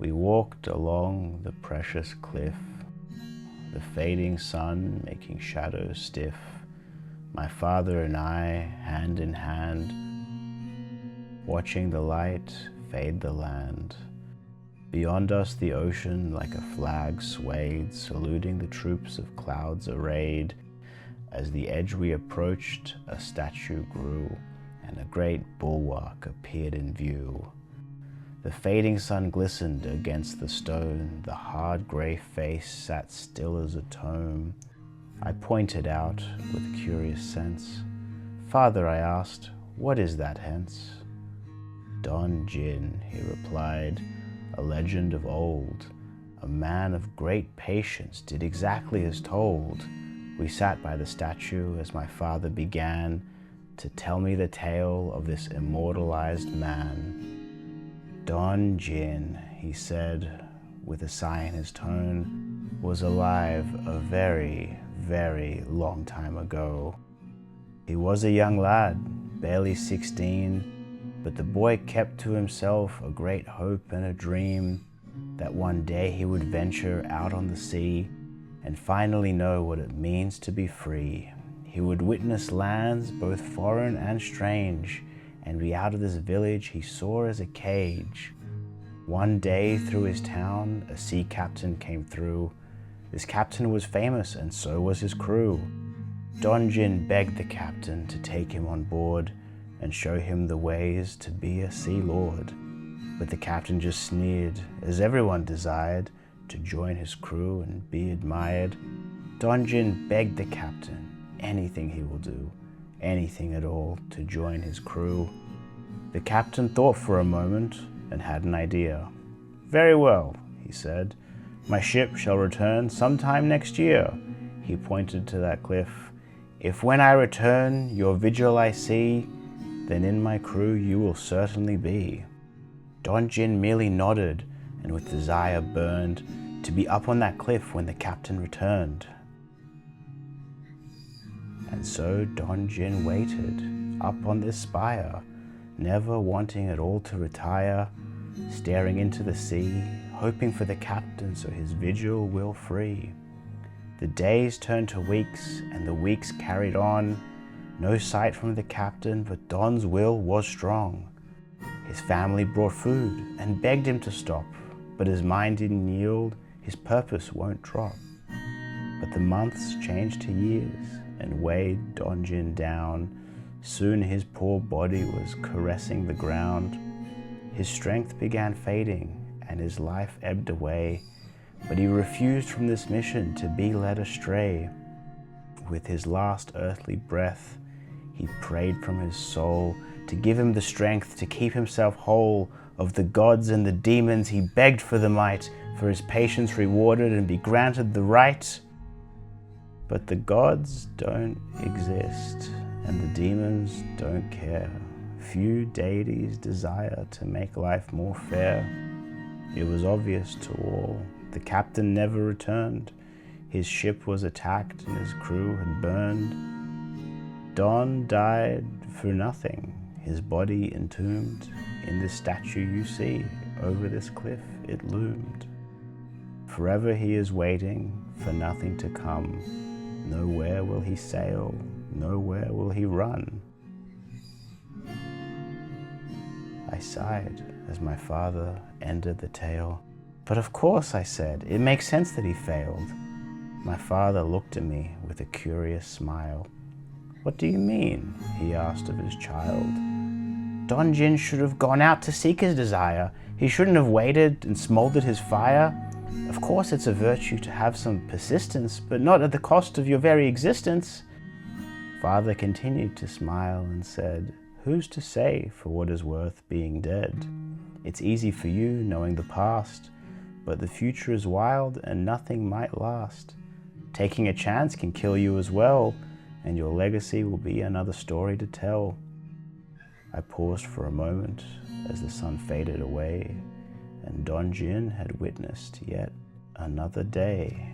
We walked along the precious cliff, the fading sun making shadows stiff, my father and I, hand in hand, watching the light fade the land. Beyond us the ocean like a flag swayed, saluting the troops of clouds arrayed. As the edge we approached, a statue grew, and a great bulwark appeared in view. The fading sun glistened against the stone, the hard grey face sat still as a tome. I pointed out with a curious sense. "Father," I asked, "what is that hence?" "Don Jinn," he replied, "a legend of old. A man of great patience did exactly as told." We sat by the statue as my father began to tell me the tale of this immortalized man. Don Jinn, he said, with a sigh in his tone, was alive a very, very long time ago. He was a young lad, barely 16, but the boy kept to himself a great hope and a dream that one day he would venture out on the sea and finally know what it means to be free. He would witness lands both foreign and strange, and be out of this village he saw as a cage. One day through his town, a sea captain came through. This captain was famous, and so was his crew. Don Jinn begged the captain to take him on board and show him the ways to be a sea lord. But the captain just sneered, as everyone desired to join his crew and be admired. Don Jinn begged the captain, anything he will do, anything at all, to join his crew. The captain thought for a moment and had an idea. "Very well," he said, "my ship shall return sometime next year." He pointed to that cliff. "If when I return your vigil I see, then in my crew you will certainly be." Don Jinn merely nodded and with desire burned to be up on that cliff when the captain returned. And so Don Jinn waited up on this spire, never wanting at all to retire, staring into the sea, hoping for the captain so his vigil will free. The days turned to weeks and the weeks carried on. No sight from the captain, but Don's will was strong. His family brought food and begged him to stop, but his mind didn't yield, his purpose won't drop. But the months changed to years and weighed Don Jinn down. Soon his poor body was caressing the ground. His strength began fading and his life ebbed away, but he refused from this mission to be led astray. With his last earthly breath, he prayed from his soul to give him the strength to keep himself whole. Of the gods and the demons he begged for the might, for his patience rewarded and be granted the right. But the gods don't exist and the demons don't care. Few deities desire to make life more fair. It was obvious to all. The captain never returned. His ship was attacked and his crew had burned. Don died for nothing, his body entombed. In this statue you see, over this cliff it loomed. Forever he is waiting for nothing to come. Nowhere will he sail, nowhere will he run. I sighed as my father ended the tale. "But of course," I said, "it makes sense that he failed." My father looked at me with a curious smile. "What do you mean?" he asked of his child. "Don Jinn should have gone out to seek his desire. He shouldn't have waited and smoldered his fire. Of course it's a virtue to have some persistence, but not at the cost of your very existence." Father continued to smile and said, "Who's to say for what is worth being dead? It's easy for you knowing the past, but the future is wild and nothing might last. Taking a chance can kill you as well, and your legacy will be another story to tell." I paused for a moment as the sun faded away, and Don Jinn had witnessed yet another day.